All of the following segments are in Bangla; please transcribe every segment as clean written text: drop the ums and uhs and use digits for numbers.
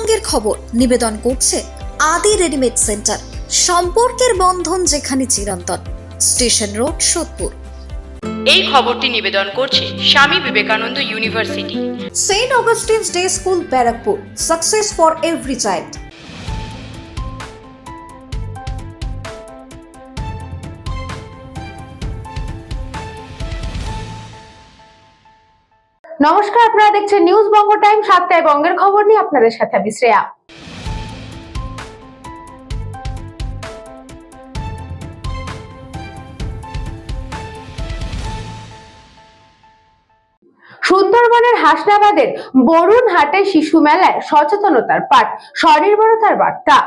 পশ্চিমবঙ্গের খবর নিবেদন করছে আদি রেডিমেড সেন্টার, সম্পর্কের বন্ধন যেখানে চিরন্তন। Station road, Sodepur. এই খবরটি নিবেদন করছে Swami Vivekananda university, saint Augustine's day school, Barrackpore. Success for every child. নমস্কার, আপনারা দেখছেন নিউজ বঙ্গ টাইম। 7টায় বঙ্গের খবর নিয়ে আপনাদের সাথে আমি শ্রেয়া। সুন্দরবনের হাসনাবাদের বরুণ হাটে শিশু মেলায় সচেতনতার পাঠ, স্বনির্ভরতার বার্তা।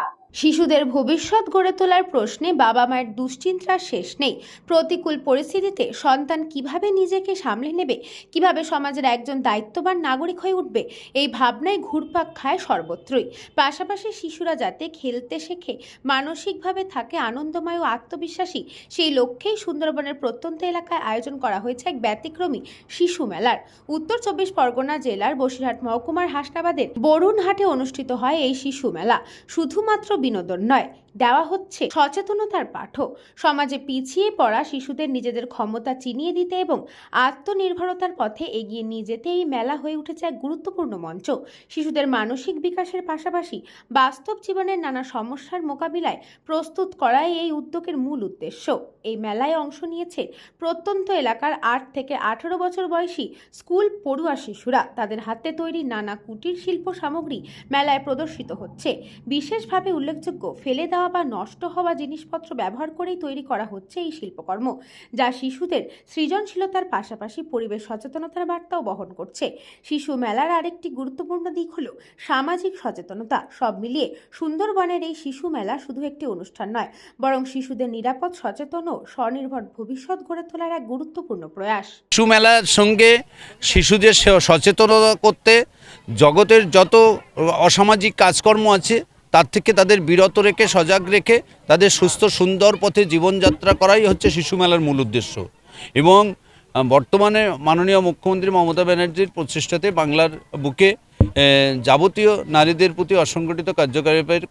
শিশুদের ভবিষ্যৎ গড়ে তোলার প্রশ্নে বাবা মায়ের দুশ্চিন্তার শেষ নেই। প্রতিকূল পরিস্থিতিতে সন্তান কিভাবে নিজেকে সামলে নেবে, কিভাবে সমাজের একজন দায়িত্ববান নাগরিক হয়ে উঠবে, এই ভাবনায় ঘুরপাক খায় সর্বত্রই। পাশাপাশি শিশুরা যাতে খেলতে শেখে, মানসিকভাবে থাকে আনন্দময় ও আত্মবিশ্বাসী, সেই লক্ষ্যেই সুন্দরবনের প্রত্যন্ত এলাকায় আয়োজন করা হয়েছে এক ব্যতিক্রমী শিশু মেলার। উত্তর 24 পরগনা জেলার বসিরহাট মহকুমার হাসনাবাদের বরুণ হাটে অনুষ্ঠিত হয় এই শিশু মেলা। শুধুমাত্র বিনোদন নয়, দেওয়া হচ্ছে সচেতনতার পাঠও। সমাজে পিছিয়ে পড়া শিশুদের নিজেদের ক্ষমতা চিনিয়ে দিতে এবং আত্মনির্ভরতার পথে এগিয়ে নিয়ে যেতে এই মেলা হয়ে উঠেছে এক গুরুত্বপূর্ণ মঞ্চ। শিশুদের মানসিক বিকাশের পাশাপাশি বাস্তব জীবনের নানা সমস্যার মোকাবিলায় প্রস্তুত করাই এই উদ্যোগের মূল উদ্দেশ্য। এই মেলায় অংশ নিয়েছে প্রত্যন্ত এলাকার 8 থেকে 18 বছর বয়সী স্কুল পড়ুয়া শিশুরা। তাদের হাতে তৈরি নানা কুটির শিল্প সামগ্রী মেলায় প্রদর্শিত হচ্ছে। বিশেষভাবে উল্লেখযোগ্য, ফেলে দেওয়া বা নষ্ট হওয়া জিনিসপত্র ব্যবহার করেই তৈরি করা হচ্ছে এই শিল্পকর্ম, যা শিশুদের সৃজনশীলতার পাশাপাশি পরিবেশ সচেতনতার বার্তাও বহন করছে। শিশু মেলার আরেকটি গুরুত্বপূর্ণ দিক হলো সামাজিক সচেতনতা। সব মিলিয়ে সুন্দরবনের এই শিশু মেলা শুধু একটি অনুষ্ঠান নয়, বরং শিশুদের নিরাপদ, সচেতন ও স্বনির্ভর ভবিষ্যৎ গড়ে তোলার এক গুরুত্বপূর্ণ প্রয়াস। শিশু মেলার সঙ্গে শিশুদের সচেতনতা করতে জগতের যত অসামাজিক কাজকর্ম আছে তার থেকে তাদের বিরত রেখে, সজাগ রেখে তাদের সুস্থ সুন্দর পথে জীবনযাত্রা করাই হচ্ছে শিশু মেলার মূল উদ্দেশ্য। এবং বর্তমানে মাননীয় মুখ্যমন্ত্রী মমতা ব্যানার্জির প্রচেষ্টাতে বাংলার বুকে যাবতীয় নারীদের প্রতি অসংগঠিত কার্যকলাপের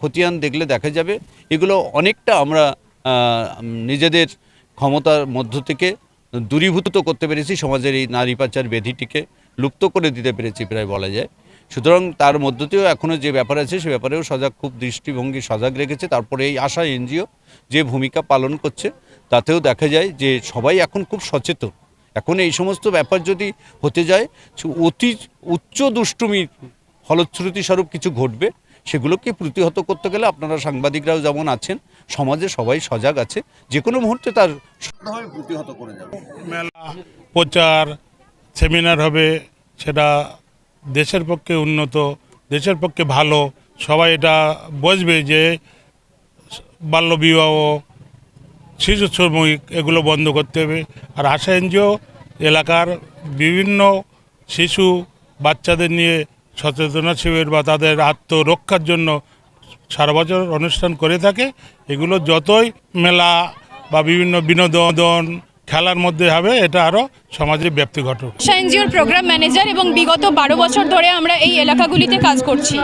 খতিয়ান দেখলে দেখা যাবে এগুলো অনেকটা আমরা নিজেদের ক্ষমতার মধ্য থেকে দূরীভূত করতে পেরেছি। সমাজের এই নারী পাচার ব্যাধিটিকে লুপ্ত করে দিতে পেরেছি প্রায় বলা যায়। সুতরাং তার মধ্য দিয়েও এখনও যে ব্যাপার আছে সে ব্যাপারেও খুব দৃষ্টিভঙ্গি সজাগ রেখেছে। তারপরে এই আশা এনজিও যে ভূমিকা পালন করছে তাতেও দেখা যায় যে সবাই এখন খুব সচেতন। এখন এই সমস্ত ব্যাপার যদি হতে যায়, অতি উচ্চ দুষ্টুমির ফলশ্রুতি স্বরূপ কিছু ঘটবে, সেগুলোকে প্রতিহত করতে গেলে আপনারা সাংবাদিকরাও যেমন আছেন, সমাজে সবাই সজাগ আছে, যে কোনো মুহূর্তে তার প্রতিহত করে যাবে। মেলা, প্রচার, সেমিনার হবে, সেটা দেশের পক্ষে উন্নত, দেশের পক্ষে ভালো। সবাই এটা বুঝবে যে বাল্যবিবাহ, শিশু শ্রমিক এগুলো বন্ধ করতে হবে। আর আশা এনজিও এলাকার বিভিন্ন শিশু বাচ্চাদের নিয়ে সচেতনতা শিবির বা তাদের আত্মরক্ষার জন্য সারা বছর অনুষ্ঠান করে থাকে। এগুলো যতই মেলা বা বিভিন্ন বিনোদন খেলার মধ্যে হবে, এটা আরও সমাজে ব্যাপ্তি ঘটবে। আশা এনজিওর প্রোগ্রাম ম্যানেজার এবং বিগত 12 বছর ধরে আমরা এই এলাকাগুলিতে কাজ করছি।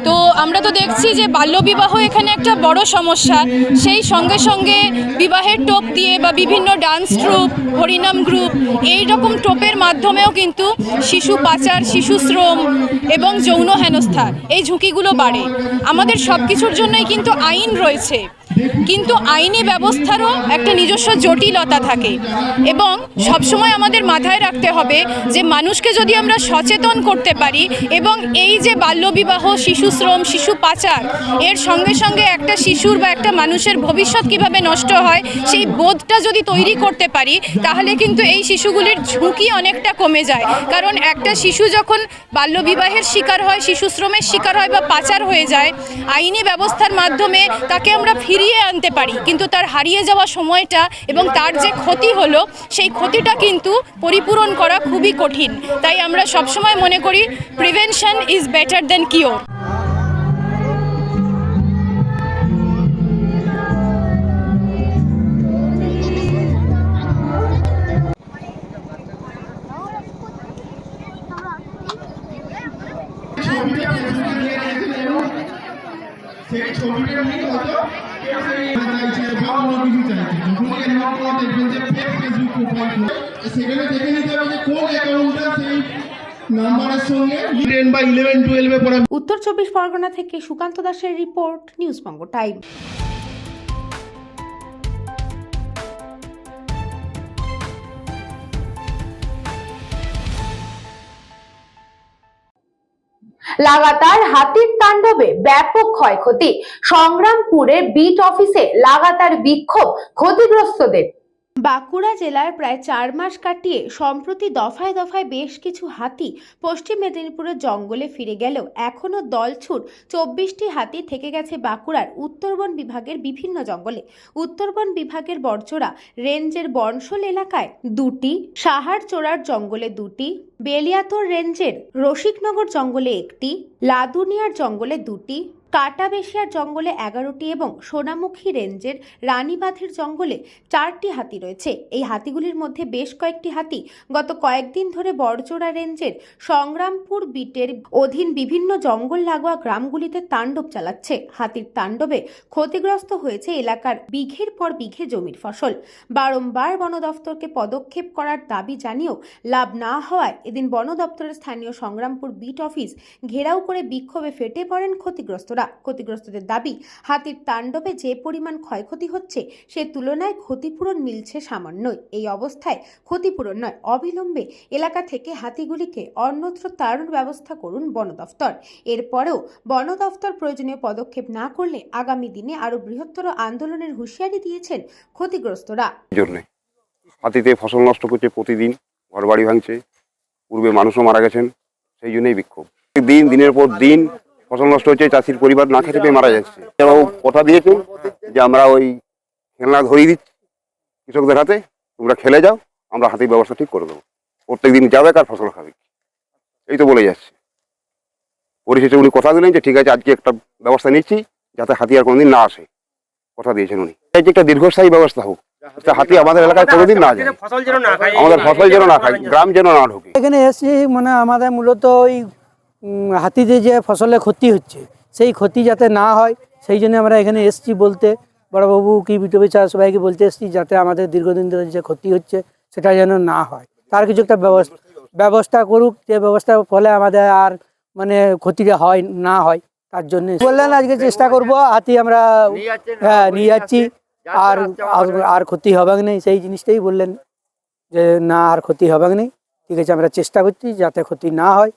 তো আমরা তো দেখছি যে বাল্যবিবাহ এখানে একটা বড় সমস্যা। সেই সঙ্গে সঙ্গে বিবাহের টোপ দিয়ে বা বিভিন্ন ডান্স ট্রুপ, হরিনাম গ্রুপ, এই রকম টোপের মাধ্যমেও কিন্তু শিশু পাচার, শিশু শ্রম এবং যৌন হেনস্থা এই ঝুঁকিগুলো বাড়ে। আমাদের সব কিছুর জন্যই কিন্তু আইন রয়েছে, কিন্তু আইনি ব্যবস্থারও একটা নিজস্ব জটিলতা থাকে। এবং সবসময় আমাদের মাথায় রাখতে হবে যে মানুষকে যদি আমরা সচেতন করতে পারি এবং এই যে বাল্যবিবাহ, শিশু শ্রম, শিশু পাচার, এর সঙ্গে সঙ্গে একটা শিশুর বা একটা মানুষের ভবিষ্যৎ কিভাবে নষ্ট হয় সেই বোধটা যদি তৈরি করতে পারি, তাহলে কিন্তু এই শিশুগুলির ঝুঁকি অনেকটা কমে যায়। কারণ একটা শিশু যখন বাল্যবিবাহের শিকার হয়, শিশু শ্রমের শিকার হয় বা পাচার হয়ে যায়, আইনি ব্যবস্থার মাধ্যমে তাকে আমরা ফিরিয়ে আনতে পারি, কিন্তু তার হারিয়ে যাওয়া সময়টা এবং তার যে ক্ষতি হলো সেই ক্ষতিটা কিন্তু পরিপূরণ করা খুবই কঠিন। তাই আমরা সবসময় মনে করি prevention is better than cure. সেই ছবিটা নিয়ে হয়তো কেউ সেই চাইছে বা অন্য কিছু চাইছে, যখনই এরকম দেখবেন যে ফেক ফেসবুক প্রোফাইল সেখানে দেখে নিতে হবে যে কোন অ্যাকাউন্টটা সেই নাম্বারের সঙ্গে 10 বা 11 12 এ পড়া। উত্তর 24 পরগনা থেকে সুকান্ত দাসের রিপোর্ট, নিউজবঙ্গ টাইম। লাগাতার হাতির তাণ্ডবে ব্যাপক ক্ষয়ক্ষতি, সংগ্রামপুরের বিট অফিসে লাগাতার বিক্ষোভ ক্ষতিগ্রস্তদের। বাঁকুড়া জেলার প্রায় 4 মাস কাটিয়ে সম্প্রতি দফায় দফায় বেশ কিছু হাতি পশ্চিম মেদিনীপুরের জঙ্গলে ফিরে গেলেও এখনও দলছুট 24টি হাতি থেকে গেছে বাঁকুড়ার উত্তরবন বিভাগের বিভিন্ন জঙ্গলে। উত্তরবন বিভাগের বড়চোরা রেঞ্জের বনশোল এলাকায় 2টি, সাহারচোরার জঙ্গলে 2টি, বেলিয়াতোর রেঞ্জের রসিকনগর জঙ্গলে 1টি, লাদুনিয়ার জঙ্গলে 2টি, কাটাবেশিয়ার জঙ্গলে 11টি এবং সোনামুখী রেঞ্জের রানীবাঁধের জঙ্গলে 4টি হাতি রয়েছে। এই হাতিগুলির মধ্যে বেশ কয়েকটি হাতি গত কয়েকদিন ধরে বড়চোরা রেঞ্জের সংগ্রামপুর বিটের অধীন বিভিন্ন জঙ্গল লাগোয়া গ্রামগুলিতে তাণ্ডব চালাচ্ছে। হাতির তাণ্ডবে ক্ষতিগ্রস্ত হয়েছে এলাকার বিঘের পর বিঘে জমির ফসল। বারংবার বন দফতরকে পদক্ষেপ করার দাবি জানিয়েও লাভ না হওয়ায় এদিন বন দপ্তরের স্থানীয় সংগ্রামপুর বিট অফিস ঘেরাও করে বিক্ষোভে ফেটে পড়েন ক্ষতিগ্রস্তরা। ক্ষতিগ্রস্তদের দাবি, হাতির তাণ্ডবে যে পরিমাণ ক্ষয়ক্ষতি হচ্ছে সে তুলনায় ক্ষতিপূরণ মিলছে সামান্যই। এই অবস্থায় ক্ষতিপূরণ নয়, অবিলম্বে এলাকা থেকে হাতিগুলিকে অন্যত্র তাড়ানোর ব্যবস্থা করুন বন দফতর। এরপরেও বন দফতর প্রয়োজনীয় পদক্ষেপ না করলে আগামী দিনে আরো বৃহত্তর আন্দোলনের হুঁশিয়ারি দিয়েছেন ক্ষতিগ্রস্তরা। হাতিতে ফসল নষ্ট করছে, প্রতিদিন ঘরবাড়ি ভাঙছে, পূর্বে মানুষও মারা গেছেন, সেই জন্যই বিক্ষোভ। দিনের পর দিন ফসল নষ্ট হচ্ছে, চাষির পরিবার না খেতে পেয়ে মারা যাচ্ছে। এরাও কথা দিয়েছে যে আমরা ওই খেলনা ধরিয়ে দিচ্ছি কৃষকদের হাতে, তোমরা খেলে যাও, আমরা হাতির ব্যবস্থা ঠিক করে দেবো। প্রত্যেকদিন যাবে আর ফসল খাবে, এই তো বলে যাচ্ছে। পরিশেষে উনি কথা দিলেন যে ঠিক আছে, আজকে একটা ব্যবস্থা নিচ্ছি যাতে হাতি আর কোনোদিন না আসে, কথা দিয়েছেন উনি। এই যে একটা দীর্ঘস্থায়ী ব্যবস্থা হোক, হাতি আমাদের এলাকায় কোনোদিন না যায়, আমাদের ফসল যেন না খায়, গ্রাম যেন না ঢুকে। এখানে এসে মানে আমাদের মূলত ওই হাতিতে যে ফসলের ক্ষতি হচ্ছে সেই ক্ষতি যাতে না হয় সেই জন্য আমরা এখানে এসছি বলতে, বড়বাবু কি বিটবি চা সবাইকে বলতে এসছি যাতে আমাদের দীর্ঘদিন ধরে যে ক্ষতি হচ্ছে সেটা যেন না হয়, তার কিছু একটা ব্যবস্থা করুক, যে ব্যবস্থার ফলে আমাদের আর মানে ক্ষতিটা হয় না হয়, তার জন্য বললেন আজকে চেষ্টা করব, হাতি আমরা নিয়ে যাচ্ছি, আর আর ক্ষতি হবে না সেই জিনিসটাই বললেন যে না আর ক্ষতি হবে না, ঠিক আছে আমরা চেষ্টা করছি যাতে ক্ষতি না হয়।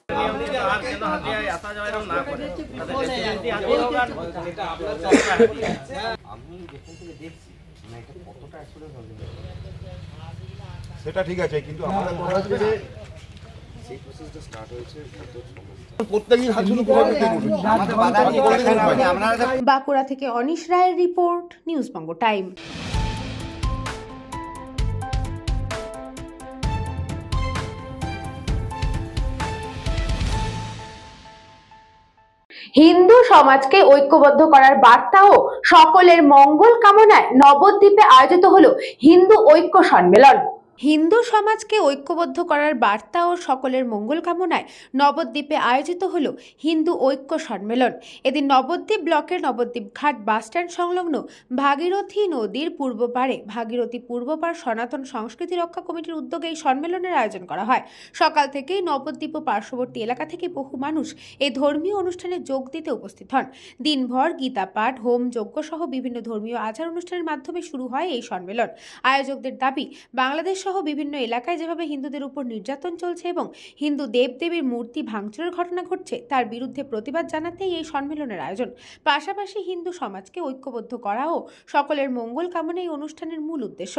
সেটা ঠিক আছে, কিন্তু আমাদের মনে হচ্ছে যে সেই প্রসেসটা স্টার্ট হয়েছে প্রত্যেকদিন হাতি বাঁকুড়া থেকে অনিশ রায়ের রিপোর্ট, নিউজবঙ্গ টাইম। হিন্দু সমাজকে ঐক্যবদ্ধ করার বার্তা ও সকলের মঙ্গল কামনায় নবদ্বীপে আয়োজিত হলো হিন্দু ঐক্য সম্মেলন। হিন্দু সমাজকে ঐক্যবদ্ধ করার বার্তা ও সকলের মঙ্গল কামনায় নবদ্বীপে আয়োজিত হলো হিন্দু ঐক্য সম্মেলন। এদিন নবদ্বীপ ব্লকের নবদ্বীপ ঘাট বাসস্ট্যান্ড সংলগ্ন ভাগীরথী নদীর পূর্ব পারে ভাগীরথী পূর্বপাড় সনাতন সংস্কৃতি রক্ষা কমিটির উদ্যোগে এই সম্মেলনের আয়োজন করা হয়। সকাল থেকেই নবদ্বীপ ও পার্শ্ববর্তী এলাকা থেকে বহু মানুষ এই ধর্মীয় অনুষ্ঠানে যোগ দিতে উপস্থিত হন। দিনভর গীতা পাঠ, হোম যজ্ঞ সহ বিভিন্ন ধর্মীয় আচার অনুষ্ঠানের মাধ্যমে শুরু হয় এই সম্মেলন। আয়োজকদের দাবি, বাংলাদেশ সহ বিভিন্ন এলাকায় যেভাবে হিন্দুদের উপর নির্যাতন চলছে এবং হিন্দু দেবদেবীর মূর্তি ভাঙচুরের ঘটনা ঘটছে তার বিরুদ্ধে প্রতিবাদ জানাতেই এই সম্মেলনের আয়োজন। পাশাপাশি হিন্দু সমাজকে ঐক্যবদ্ধ করা ও সকলের মঙ্গল কামনা এই অনুষ্ঠানের মূল উদ্দেশ্য।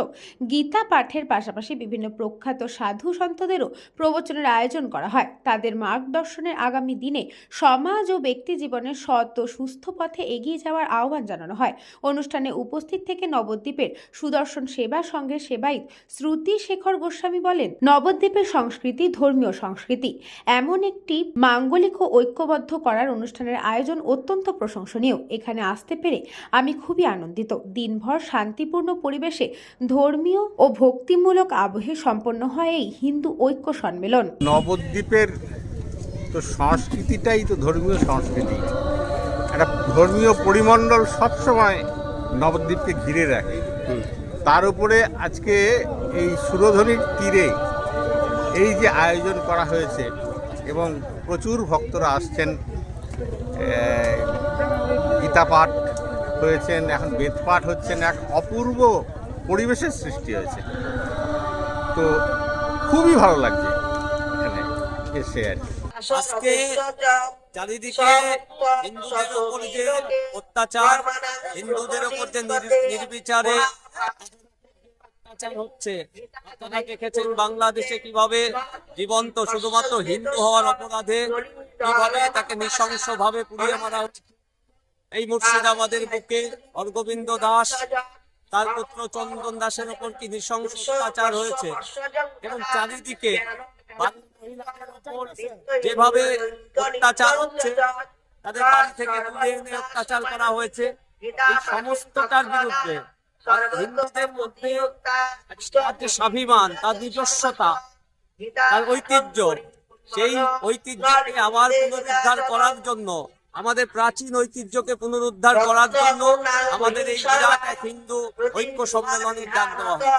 গীতা পাঠের পাশাপাশি বিভিন্ন প্রখ্যাত সাধু সন্তদেরও প্রবচনের আয়োজন করা হয়। তাদের মার্গদর্শনের আগামী দিনে সমাজ ও ব্যক্তি জীবনের সৎ ও সুস্থ পথে এগিয়ে যাওয়ার আহ্বান জানানো হয়। অনুষ্ঠানে উপস্থিত থেকে নবদ্বীপের সুদর্শন সেবা সংঘের সেবায়িত শ্রুতি শেখর গোস্বামী বলেন, নবদ্বীপের সংস্কৃতি ধর্মীয় সংস্কৃতি, এমন একটি মাঙ্গলিক ও ঐক্যবদ্ধ করার অনুষ্ঠানের আয়োজন অত্যন্ত প্রশংসনীয়। এখানে আসতে পেরে আমি খুবই আনন্দিত। দিনভর শান্তিপূর্ণ পরিবেশে ধর্মীয় ও ভক্তিমূলক আবহে সম্পন্ন হয় এই হিন্দু ঐক্য সম্মেলন। নবদ্বীপের তো সংস্কৃতিটাই তো ধর্মীয় সংস্কৃতি, আর একটা ধর্মীয় পরিমণ্ডল সবসময় নবদ্বীপকে ঘিরে রাখে। তার উপরে আজকে এই সুরধনির তীরে এই যে আয়োজন করা হয়েছে এবং প্রচুর ভক্তরা আসছেন, গীতা পাঠ হয়েছেন, এখন বেদ পাঠ হচ্ছেন, এক অপূর্ব পরিবেশের সৃষ্টি হয়েছে। তো খুবই ভালো লাগছে এখানে এসে আর কি। আজকে চারিদিকে হিন্দুদের উপর যে অত্যাচার, হিন্দুদের উপর যে নির্বিচারে অত্যাচার হচ্ছে, আপনারা দেখেছেন বাংলাদেশে কিভাবে জীবন্ত শুধুমাত্র হিন্দু হওয়ার অপরাধে কিভাবে তাকে নৃশংসভাবে পুড়িয়ে মারা হচ্ছে। এই মুর্শিদাবাদের বুকে অরগোবিন্দ দাস তার পুত্র চন্দন দাসের উপর কি নৃশংস অত্যাচার হয়েছে এবং চারিদিকে যেভাবে অত্যাচার হচ্ছে, তাদের বাড়ি থেকে তুলে এনে অত্যাচার করা হয়েছে, এই সমস্তটার বিরুদ্ধে হিন্দুদের মধ্যে তার যে স্বাভিমান, তার নিজস্বতা, তার ঐতিহ্য, সেই ঐতিহ্যকে আবার পুনরুদ্ধার করার জন্য, আমাদের প্রাচীন ঐতিহ্যকে পুনরুদ্ধার করার জন্য আমাদের এই বিরাট এক হিন্দু ঐক্য সম্মেলনের ডাক দেওয়া হয়েছে।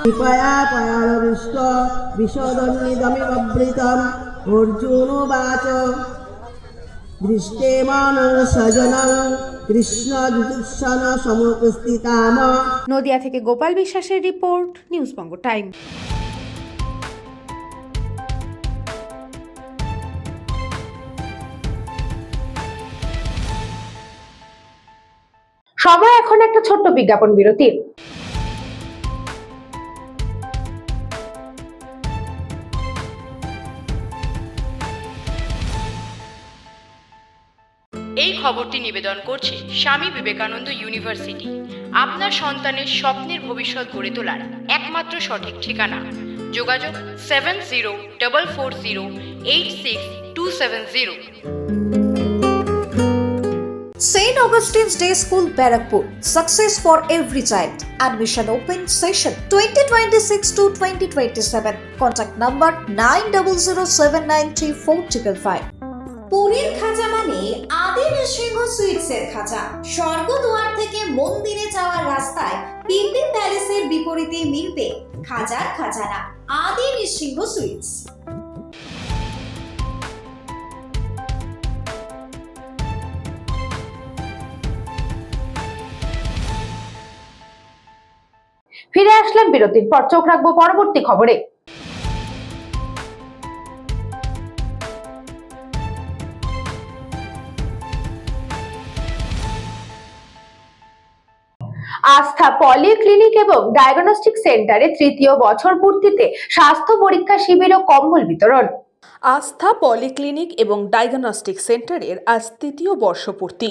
कृपया पयारविष्ट विशदन्निदमिमवृतम् अर्जुनोवाच दृष्टे मानव सजनं কৃষ্ণ দুদূষণ সমুপস্থিতাম। নদিয়া থেকে গোপাল বিশ্বাসের রিপোর্ট, নিউজবঙ্গ টাইম। সময় এখন একটা ছোট্ট বিজ্ঞাপন বিরতির। এই খবরটি নিবেদন করছে স্বামী বিবেকানন্দ ইউনিভার্সিটি। আপনার সন্তানের স্বপ্নের ভবিষ্যৎ গড়ে তোলার একমাত্র সঠিক ঠিকানা। যোগাযোগ 7044086270। St. Augustine's Day School, Barakpur. Success for every child. Admission open session 2026 to 2027. Contact number 9007934555. পুরীর খাজা মানে আদি নৃসিংহ সুইটসের খাজা। স্বর্গদুয়ার থেকে মন্দিরে যাওয়ার রাস্তায় পিলপিল প্যালেসের বিপরীতে মিলবে খাজার খাজানা আদি নৃসিংহ সুইটস। ফিরে আসলাম বিরতির পর, চোখ রাখবো পরবর্তী খবরে। আস্থা পলিক্লিনিক এবং ডায়াগনস্টিক সেন্টারে তৃতীয় বছর পূর্তিতে স্বাস্থ্য পরীক্ষা শিবির ও কম্বল বিতরণ। আস্থা পলিক্লিনিক এবং ডায়াগনস্টিক সেন্টারের আজ তৃতীয় বর্ষপূর্তি।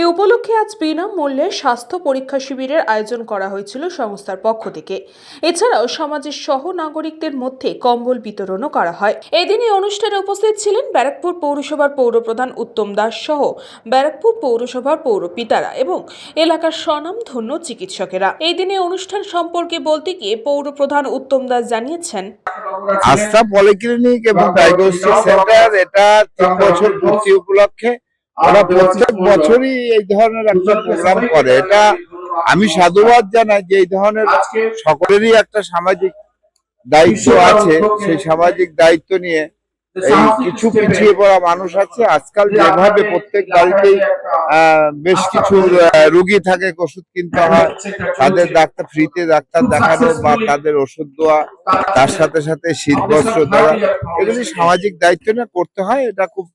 এ উপলক্ষে আজ বিনামূল্যে স্বাস্থ্য পরীক্ষা শিবিরের আয়োজন করা হয়েছিল সংস্থার পক্ষ থেকে। এছাড়াও সমাজের সহ নাগরিকদের মধ্যে কম্বল বিতরণও করা হয়। এদিন এই অনুষ্ঠানে উপস্থিত ছিলেন ব্যারাকপুর পৌরসভার পৌরপ্রধান উত্তম দাস সহ ব্যারাকপুর পৌরসভার পৌরপিতারা এবং এলাকার স্বনামধন্য চিকিৎসকেরা। এই দিনে অনুষ্ঠান সম্পর্কে বলতে গিয়ে পৌরপ্রধান উত্তম দাস জানিয়েছেন, আস্থা পলিক্লিনিক এবং ডায়াগনস্টিক সেন্টার এটা 3 বছর পূর্তি উপলক্ষে ওরা প্রত্যেক বছরই এই ধরনের একটা প্রোগ্রাম করে। এটা আমি সাধুবাদ জানাই যে এই ধরনের সকলেরই একটা সামাজিক দায়িত্ব আছে, সেই সামাজিক দায়িত্ব নিয়ে এই কিছু পিছিয়ে পড়া মানুষ আছে আজকাল যেভাবে প্রত্যেক বাড়িতেই বেশ কিছু রোগী থাকে, ওষুধ কিনতে হয়, তাদের ডাক্তার ফ্রিতে ডাক্তার দেখানো বা তাদের ওষুধ দেওয়া, তার সাথে সাথে শীত বস্ত্র দেওয়া, এগুলি সামাজিক দায়িত্ব নিয়ে করতে হয়। এটা খুব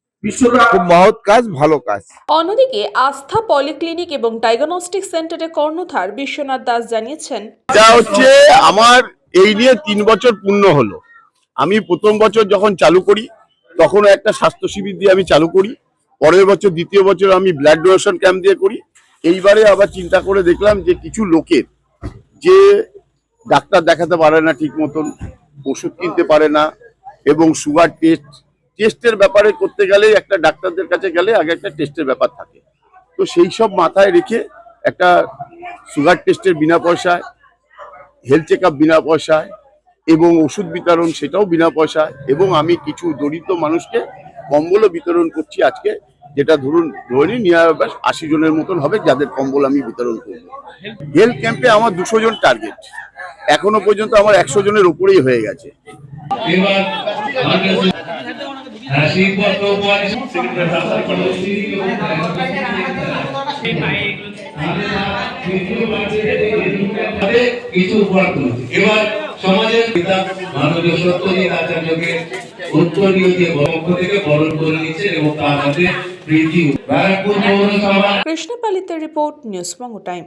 মহৎ কাজ, ভালো কাজ। অন্যদিকে আস্থা পলিক্লিনিক এবং ডায়াগনস্টিক সেন্টারের কর্ণধার বিশ্বনাথ দাস জানিয়েছেন, যা হচ্ছে আমার এই নিয়ে 3 বছর পূর্ণ হলো। আমি প্রথম বছর যখন চালু করি তখন একটা স্বাস্থ্য শিবির দিয়ে আমি চালু করি, পরের বছর দ্বিতীয় বছর আমি ব্লাড ডোনেশন ক্যাম্প দিয়ে করি। এইবারে আবার চিন্তা করে দেখলাম যে কিছু লোকের যে ডাক্তার দেখাতে পারে না ঠিক মতন, ওষুধ কিনতে পারে না এবং সুগার টেস্ট টেস্টের ব্যাপারে করতে গেলে একটা ডাক্তারদের কাছে গেলে আগে একটা টেস্টের ব্যাপার থাকে, তো সেই সব মাথায় রেখে একটা সুগার টেস্টের বিনা পয়সায়, হেলথ চেক আপ বিনা পয়সায় এবং ওষুধ বিতরণ সেটাও বিনা পয়সায়, এবং আমি কিছু দরিদ্র মানুষকে কম্বলও বিতরণ করছি আজকে, যেটা ধরে নিয়ে 80 জনের মতন হবে যাদের কম্বল আমি বিতরণ করব। হেলথ ক্যাম্পে আমার 200 জন টার্গেট, এখনো পর্যন্ত আমার 100 জনের উপরেই হয়ে গেছে। এবার সমাজের পিতা মাননীয় সত্যজিৎ আচার্যকে উত্তরীয় দিয়ে পক্ষ থেকে বরণ করে নিচ্ছেন এবং তার হাতে প্রীতি ব্যারাকপুর পৌরসভা। কৃষ্ণপালিতের রিপোর্ট, নিউজ বঙ্গ টাইম।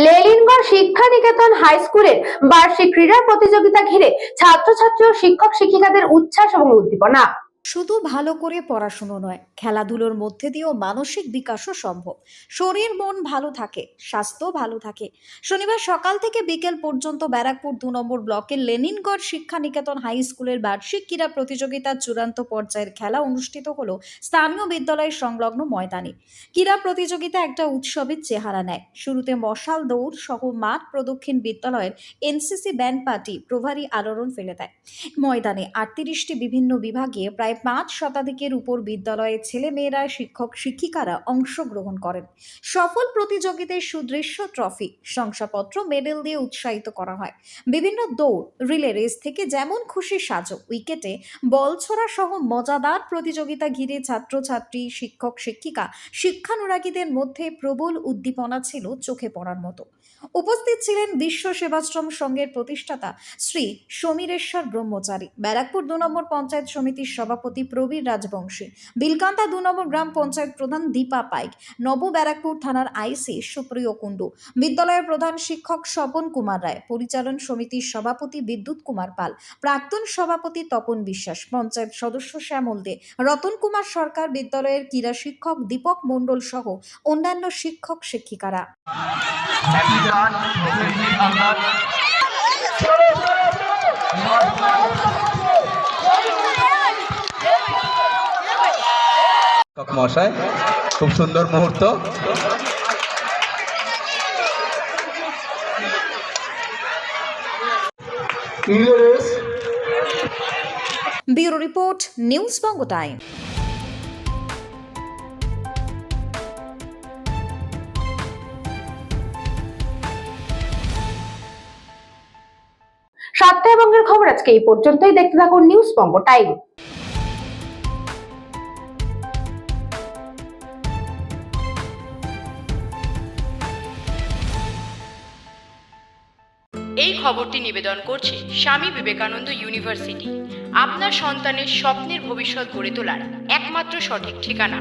লেলিনগড় শিক্ষা নিকেতন হাই স্কুলের বার্ষিক ক্রীড়া প্রতিযোগিতা ঘিরে ছাত্রছাত্রী ও শিক্ষক শিক্ষিকাদের উচ্ছ্বাস এবং উদ্দীপনা। শুধু ভালো করে পড়াশুনো নয়, খেলাধুলোর মধ্যে দিয়েও মানসিক বিকাশও সম্ভব। শরীর মন ভালো থাকে, স্বাস্থ্য ভালো থাকে। শনিবার সকাল থেকে বিকেল পর্যন্ত ব্যারাকপুর 2 নম্বর ব্লকের লেনিনগড় শিক্ষা নিকেতন হাই স্কুলের বার্ষিক ক্রীড়া প্রতিযোগিতার চূড়ান্ত পর্যায়ের খেলা অনুষ্ঠিত হলো স্থানীয় বিদ্যালয়ের সংলগ্ন ময়দানে। ক্রীড়া প্রতিযোগিতা একটা উৎসবের চেহারা নেয়। শুরুতে মশাল দৌড় সহ মাঠ প্রদক্ষিণ বিদ্যালয়ের এনসিসি ব্যান্ড পার্টি প্রভারী আলোড়ন ফেলে দেয়। ময়দানে 38টি বিভিন্ন বিভাগে প্রায় 5 শতাধিকের উপর বিদ্যালয়ের ছেলে মেয়েরা, শিক্ষক শিক্ষিকারা অংশগ্রহণ করেন। সফল প্রতিযোগিতায় সুদৃশ্য ট্রফি, শংসাপত্র, মেডেল দিয়ে উৎসাহিত করা হয়। বিভিন্ন দৌড়, রিলে রেস থেকে যেমন খুশি সাজো, উইকেটে বল ছোড়া সহ মজাদার প্রতিযোগিতা ঘিরে ছাত্রছাত্রী, শিক্ষক শিক্ষিকা, শিক্ষানুরাগীদের মধ্যে প্রবল উদ্দীপনা ছিল চোখে পড়ার মতো। উপস্থিত ছিলেন বিশ্ব সেবাশ্রম সংঘের প্রতিষ্ঠাতা শ্রী সমীরেশ্বর ব্রহ্মচারী, ব্যারাকপুর 2 নম্বর পঞ্চায়েত সমিতির সভাপতি প্রবীর রাজবংশী, বিলকান্তা 2 নম্বর গ্রাম পঞ্চায়েত প্রধান দীপা পাইক, নব ব্যারাকপুর থানার আইসি সুপ্রিয় কুণ্ডু, বিদ্যালয়ের প্রধান শিক্ষক স্বপন কুমার রায়, পরিচালন সমিতির সভাপতি বিদ্যুৎ কুমার পাল, প্রাক্তন সভাপতি তপন বিশ্বাস, পঞ্চায়েত সদস্য শ্যামল দে, রতন কুমার সরকার, বিদ্যালয়ের ক্রীড়া শিক্ষক দীপক মণ্ডল সহ অন্যান্য শিক্ষক শিক্ষিকারা। মশাই, খুব সুন্দর মুহূর্ত। ব্যুরো রিপোর্ট, নিউজ বঙ্গ টাইম। সাতটা বঙ্গের খবর আজকে এই পর্যন্তই। দেখতে থাকুন নিউজ বঙ্গ টাইম। এই খবরটি নিবেদন করছে স্বামী বিবেকানন্দ ইউনিভার্সিটি। আপনার সন্তানের স্বপ্নের ভবিষ্যৎ গড়ে তোলার একমাত্র সঠিক ঠিকানা।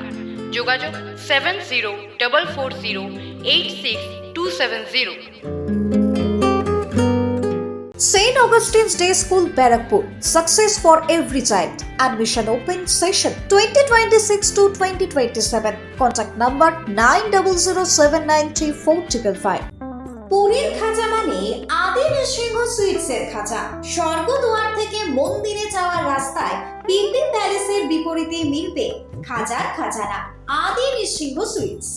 যোগাযোগ 7044086270। St. Augustine's Day School, Barrackpur. Success for every child. Admission open session 2026 to 2027. Contact number 9007934555. পুরীর খাজা মানে আদি নৃসিংহ সুইটসের খাজা। স্বর্গদুয়ার থেকে মন্দিরে যাওয়ার রাস্তায় পিপি প্যালেসের বিপরীতে মিলবে খাজার খাজানা আদি নৃসিংহ সুইটস।